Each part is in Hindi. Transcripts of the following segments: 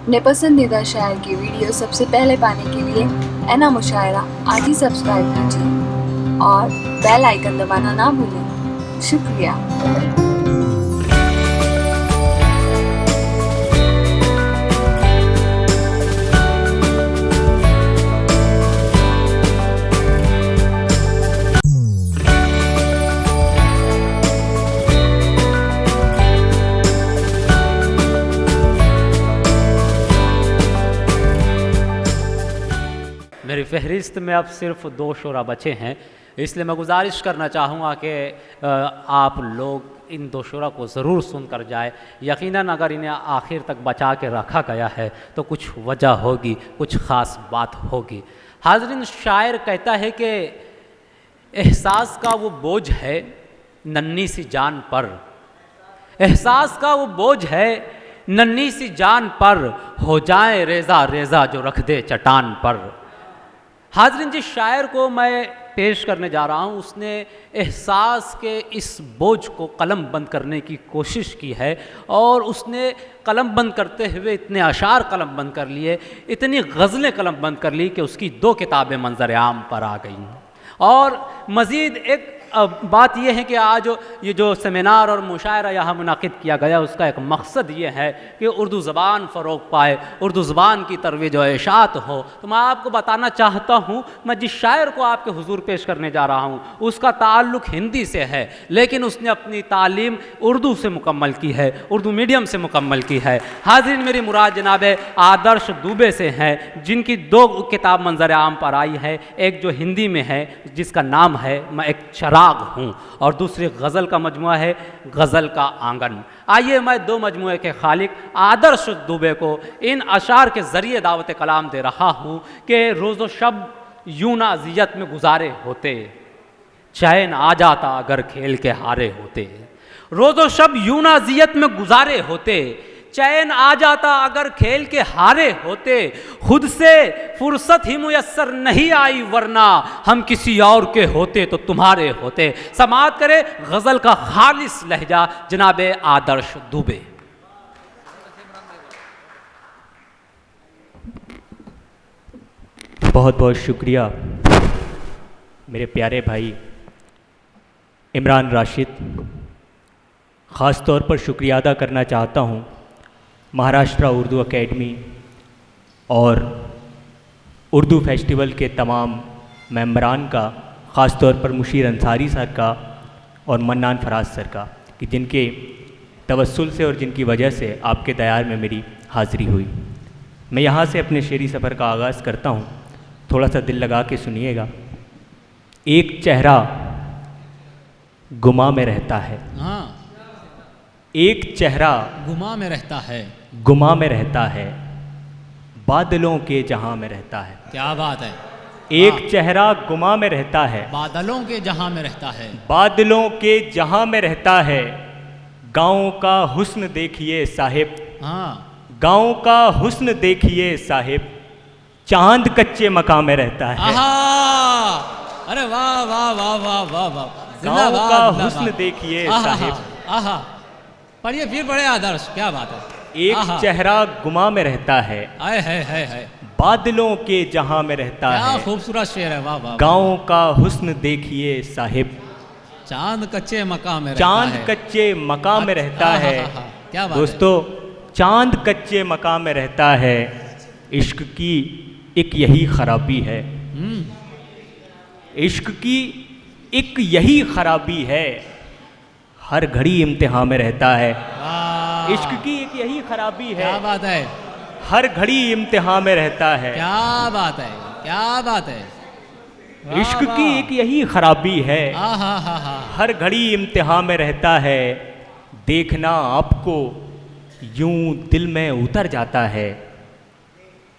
अपने पसंदीदा शायर की वीडियो सबसे पहले पाने के लिए एना मुशायरा आज ही सब्सक्राइब कीजिए और बेल आइकन दबाना ना भूलें। शुक्रिया। मेरी फहरिस्त में अब सिर्फ 2 शुरा बचे हैं, इसलिए मैं गुजारिश करना चाहूँगा कि आप लोग इन 2 शुरा को ज़रूर सुनकर जाए। यकीनन अगर इन्हें आखिर तक बचा के रखा गया है तो कुछ वजह होगी, कुछ ख़ास बात होगी। हाज़रीन, शायर कहता है कि एहसास का वो बोझ है नन्ही सी जान पर, एहसास का वो बोझ है नन्ही सी जान पर, हो जाए रेज़ा रेज़ा जो रख दे चट्टान पर। हाज़रीन, जिस शायर को मैं पेश करने जा रहा हूँ उसने एहसास के इस बोझ को कलम बंद करने की कोशिश की है और उसने कलम बंद करते हुए इतने अशार कलम बंद कर लिए, इतनी गज़लें कलम बंद कर ली कि उसकी 2 किताबें मंज़र आम पर आ गईं। और मज़ीद एक बात यह है कि आज ये जो सेमिनार और मुशायरा यहाँ मुनाकिद किया गया उसका एक मकसद ये है कि उर्दू ज़बान फ़रोग़ पाए, उर्दू ज़बान की तरवीज व इशाअत हो। तो मैं आपको बताना चाहता हूँ, मैं जिस शायर को आपके हुजूर पेश करने जा रहा हूँ उसका ताल्लुक़ हिंदी से है, लेकिन उसने अपनी तालीम उर्दू से मुकम्मल की है, उर्दू मीडियम से मुकम्मल की है। हाज़रीन, मेरी मुराद जनाब आदर्श दुबे से हैं, जिनकी 2 किताब मंज़र आम पर आई है। एक जो हिंदी में है जिसका नाम है मैं एक चराग हूँ और दूसरी गज़ल का मजमुआ है गज़ल का आंगन। आइए मैं 2 मजमुए के खालिक आदर्श दुबे को इन अशार के ज़रिए दावत कलाम दे रहा हूँ कि रोज़ो शब यूं ना अज़ियत में गुजारे होते, चैन आ जाता अगर खेल के हारे होते। रोज़ो शब यूं ना अज़ियत में गुजारे होते, चैन आ जाता अगर खेल के हारे होते। खुद से फुर्सत ही मुयस्सर नहीं आई वरना हम किसी और के होते तो तुम्हारे होते। समाअत करे गज़ल का खालिस लहजा जनाब आदर्श दुबे। बहुत बहुत शुक्रिया मेरे प्यारे भाई इमरान राशिद। ख़ास तौर पर शुक्रिया अदा करना चाहता हूँ महाराष्ट्र उर्दू एकेडमी और उर्दू फेस्टिवल के तमाम मेंबरान का, ख़ास तौर पर मुशीर अंसारी सर का और मन्नान फराज सर का, कि जिनके तवस्सुल से और जिनकी वजह से आपके दयार में मेरी हाज़िरी हुई। मैं यहाँ से अपने शेरी सफ़र का आगाज़ करता हूँ, थोड़ा सा दिल लगा के सुनिएगा। एक चेहरा गुमा में रहता है, हाँ, एक चेहरा गुमा में रहता है, गुमा में रहता है, बादलों के जहां में रहता है। क्या बात है। एक चेहरा गुमा में रहता है, बादलों के जहां में रहता है, बादलों के जहां में रहता है। गाँव का हुस्न देखिए साहिब, हाँ, गाँव का हुस्न देखिए साहिब, चांद कच्चे मकान में रहता है। अरे वाह वाह वाह वाह वाह वाह। गाँव का हुस्न देखिए साहिब, आहा, पढ़िए फिर बड़े आदर्श, क्या बात है। एक चेहरा गुमा में रहता है, आए है बादलों के जहां में रहता क्या है। खूबसूरत शेर है, वाह वाह। गाँव का हुस्न देखिए साहिब, चांद कच्चे मकाम में चांद कच्चे मकाम में रहता है। क्या बात दोस्तों, चांद कच्चे मकाम में रहता है। इश्क की एक यही खराबी है, इश्क की एक यही खराबी है, हर घड़ी इम्तिहान में रहता है। इश्क की एक यही खराबी है, क्या बात है, हर घड़ी इम्तिहान में रहता है। क्या बात है, क्या बात है। इश्क की एक यही खराबी है, हर घड़ी इम्तिहान में रहता है। देखना आपको यूं दिल में उतर जाता है,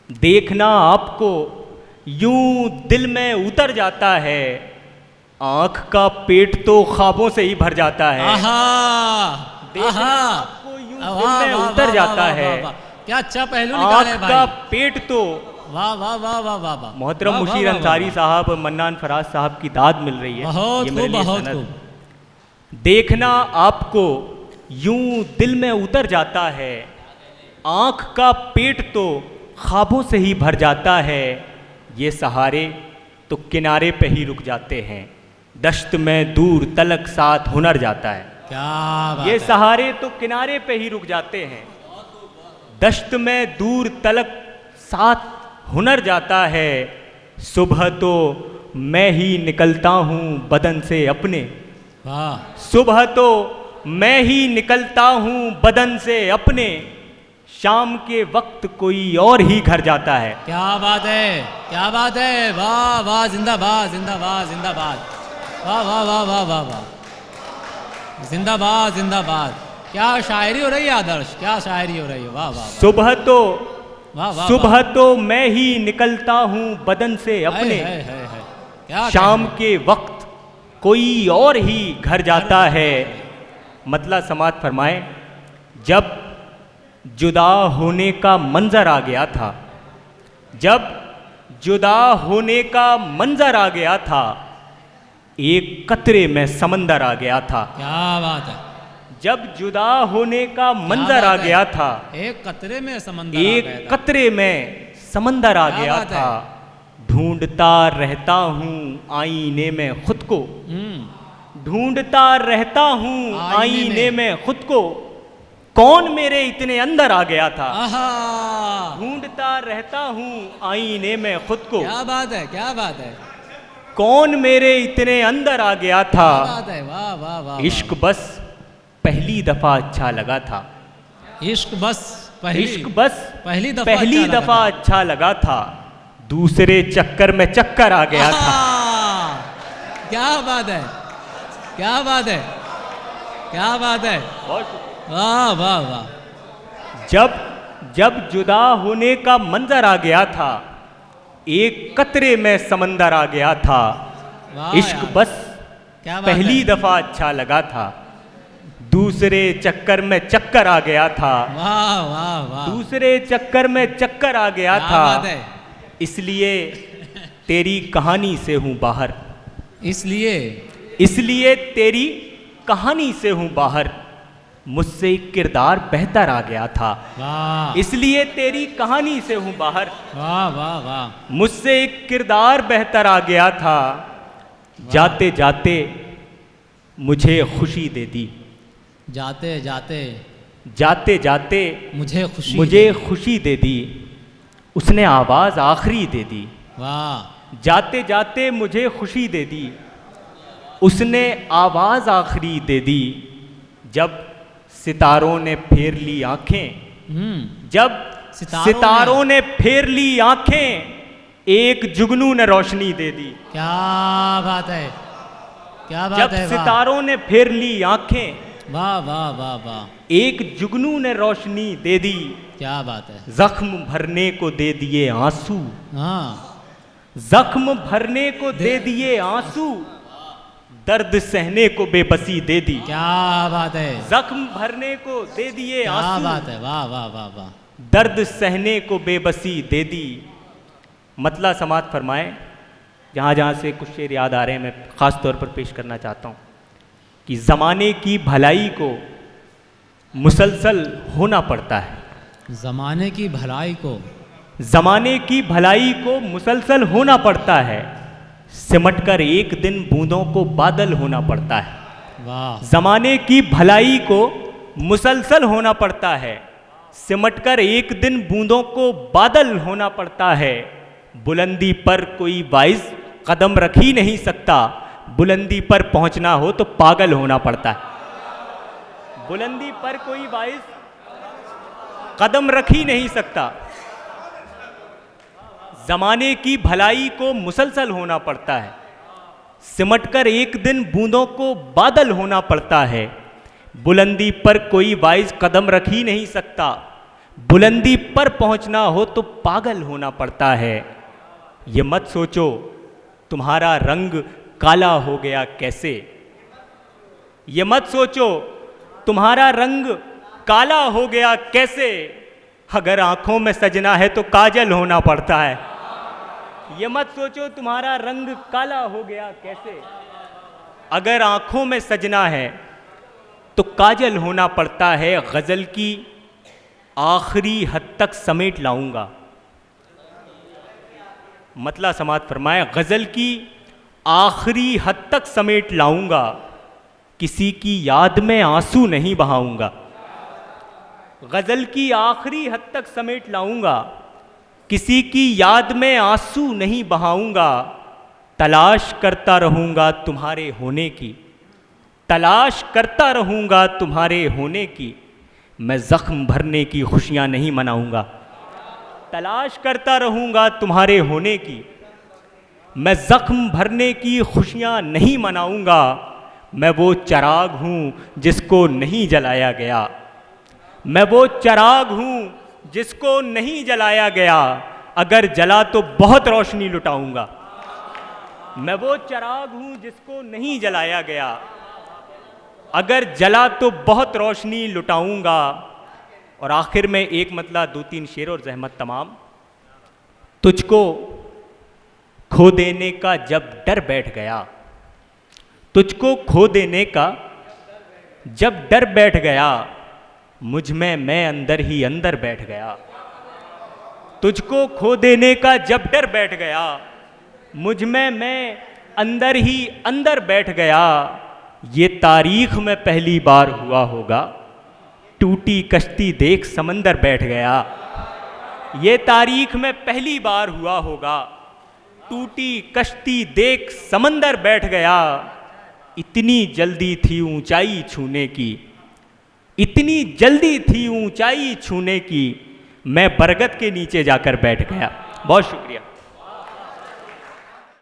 देखना आपको यूं दिल में उतर जाता है। आँख का पेट तो ख्वाबों से ही भर जाता है, देखना आपको यूं दिल में उतर जाता है। क्या अच्छा पहलू निकाले आँख भाई। का पेट तो वाह वाह वाह वाह वाह वाह। मोहतरम वाह, मुशीर वाह, अंसारी वाह, साहब और मन्नान फराज साहब की दाद मिल रही है। बहुत ये मेरे खूब, लिए बहुत सनद। खूब। देखना आपको यूं दिल में उतर जाता है, आँख का पेट तो ख्वाबों से ही भर जाता है, ये सहारे तो किनारे पे ही रुक जाते हैं, दश्त में दूर तलक साथ हुनर जाता है। क्या बात ये है। सहारे तो किनारे पे ही रुक जाते हैं, दश्त में दूर तलक साथ हुनर जाता है, सुबह तो मैं ही निकलता हूँ बदन से अपने, वाह सुबह तो मैं ही निकलता हूँ बदन से अपने, शाम के वक्त कोई और ही घर जाता है। क्या बात है, क्या बात है, वाह वाह, जिंदाबाद जिंदाबाद जिंदाबाद, वाह वाह वाह वाह वाह वाह, जिंदाबाद जिंदाबाद। क्या शायरी हो रही है आदर्श, क्या शायरी हो रही है, वाह वाह वाह सुबह तो वाह वाह, सुबह तो मैं ही निकलता हूँ बदन से अपने, है क्या शाम कहने। के वक्त कोई और ही घर जाता है। मतलब समाज फरमाए, जब जुदा होने का मंजर आ गया था, जब जुदा होने का मंजर आ गया था, एक कतरे में समंदर आ गया था। क्या बात है, जब जुदा होने का मंजर आ बात है। गया था, एक कतरे में समंदर आ एक गया था। कतरे में समंदर आ क्या गया बात था, ढूंढता रहता हूँ आईने में खुद को, ढूंढता रहता हूँ आईने में खुद को, कौन मेरे इतने अंदर आ गया था, आहा, ढूंढता रहता हूँ आईने में खुद को, क्या बात है, क्या बात है, कौन मेरे इतने अंदर आ गया था, क्या बात है, वाह वाह वाह। इश्क बस पहली दफा अच्छा लगा था, इश्क बस पहली, इश्क बस पहली दफा पहली अच्छा लगा दफा था। अच्छा लगा था, दूसरे चक्कर में चक्कर आ गया था। आहा, क्या बात है, क्या बात है, क्या बात है, वाह वाह वाह। जब जब जुदा होने का मंजर आ गया था, एक कतरे में समंदर आ गया था, वाह इश्क यार, बस क्या बात पहली है, दफा अच्छा लगा था, दूसरे चक्कर में चक्कर आ गया था, वाह वाह वाह, दूसरे चक्कर में चक्कर आ गया क्या था, बात है, इसलिए तेरी कहानी से हूँ बाहर, इसलिए इसलिए तेरी कहानी से हूँ बाहर, मुझसे एक किरदार बेहतर आ गया था, वाह इसलिए तेरी कहानी से हूँ बाहर, वाह वाह वाह, मुझसे एक किरदार बेहतर आ गया था, जाते जाते मुझे खुशी दे दी, जाते जाते जाते जाते मुझे खुशी दे दी, उसने आवाज़ आखिरी दे दी, वाह जाते जाते मुझे खुशी दे दी, उसने आवाज़ आखिरी दे दी, जब सितारों ने फेर ली आंखें, जब सितारों ने फेर ली आंखें, एक जुगनू ने रोशनी दे दी, क्या बात है, क्या बात जब है, वाह सितारों ने फेर ली आंखें, वाह वाह वाह वाह, एक जुगनू ने रोशनी दे दी, क्या बात है, जख्म भरने को दे दिए आंसू, हाँ जख्म भरने को दे दिए आंसू, दर्द सहने को बेबसी दे दी, क्या बात है, जख्म भरने को दे दिए क्या आंसू, बात है, वाह वाह वाह वाह, दर्द सहने को बेबसी दे दी। मतलब समाज फरमाए, जहाँ जहाँ से कुछ शेर याद आ रहे हैं, मैं ख़ास तौर पर पेश करना चाहता हूँ कि ज़माने की भलाई को मुसलसल होना पड़ता है, जमाने की भलाई को, ज़माने की भलाई को मुसलसल होना पड़ता है, सिमट कर एक दिन बूंदों को बादल होना पड़ता है, वाह ज़माने की भलाई को मुसलसल होना पड़ता है, सिमट कर एक दिन बूंदों को बादल होना पड़ता है, बुलंदी पर कोई वाइज कदम रख ही नहीं सकता, बुलंदी पर पहुंचना हो तो पागल होना पड़ता है, बुलंदी पर कोई वाइज कदम रख ही नहीं सकता, जमाने की भलाई को मुसलसल होना पड़ता है, सिमटकर एक दिन बूंदों को बादल होना पड़ता है, बुलंदी पर कोई वाइज कदम रख ही नहीं सकता, बुलंदी पर पहुंचना हो तो पागल होना पड़ता है। ये मत सोचो तुम्हारा रंग काला हो गया कैसे, ये मत सोचो तुम्हारा रंग काला हो गया कैसे, अगर आंखों में सजना है तो काजल होना पड़ता है। ये मत सोचो तुम्हारा रंग काला हो गया कैसे, अगर आंखों में सजना है तो काजल होना पड़ता है। आखिरी हद तक समेट लाऊंगा। मतला समात फरमाए, गज़ल की आखिरी हद तक समेट लाऊंगा, किसी की याद में आंसू नहीं बहाऊंगा। गज़ल की आखिरी हद तक समेट लाऊंगा, किसी की याद में आंसू नहीं बहाऊंगा। तलाश करता रहूंगा तुम्हारे होने की, तलाश करता रहूंगा तुम्हारे होने की, मैं ज़ख्म भरने की खुशियां नहीं मनाऊंगा। तलाश करता रहूंगा तुम्हारे होने की, मैं ज़ख्म भरने की खुशियां नहीं मनाऊंगा। मैं वो चिराग हूँ जिसको नहीं जलाया गया, मैं वो चिराग हूँ जिसको नहीं जलाया गया, अगर जला तो बहुत रोशनी लुटाऊंगा। मैं वो चिराग हूँ जिसको नहीं जलाया गया, अगर जला तो बहुत रोशनी लुटाऊंगा। और आखिर में एक मतला 2-3 शेर और ज़हमत तमाम। तुझको खो देने का जब डर बैठ गया, तुझको खो देने का जब डर बैठ गया, मुझ में मैं अंदर ही अंदर बैठ गया। तुझको खो देने का जब डर बैठ गया, मुझ में मैं अंदर ही अंदर बैठ गया। ये तारीख में पहली बार हुआ होगा, टूटी कश्ती देख समंदर बैठ गया। ये तारीख में पहली बार हुआ होगा, टूटी कश्ती देख समंदर बैठ गया। इतनी जल्दी थी ऊंचाई छूने की, इतनी जल्दी थी ऊंचाई छूने की, मैं बरगद के नीचे जाकर बैठ गया। बहुत शुक्रिया।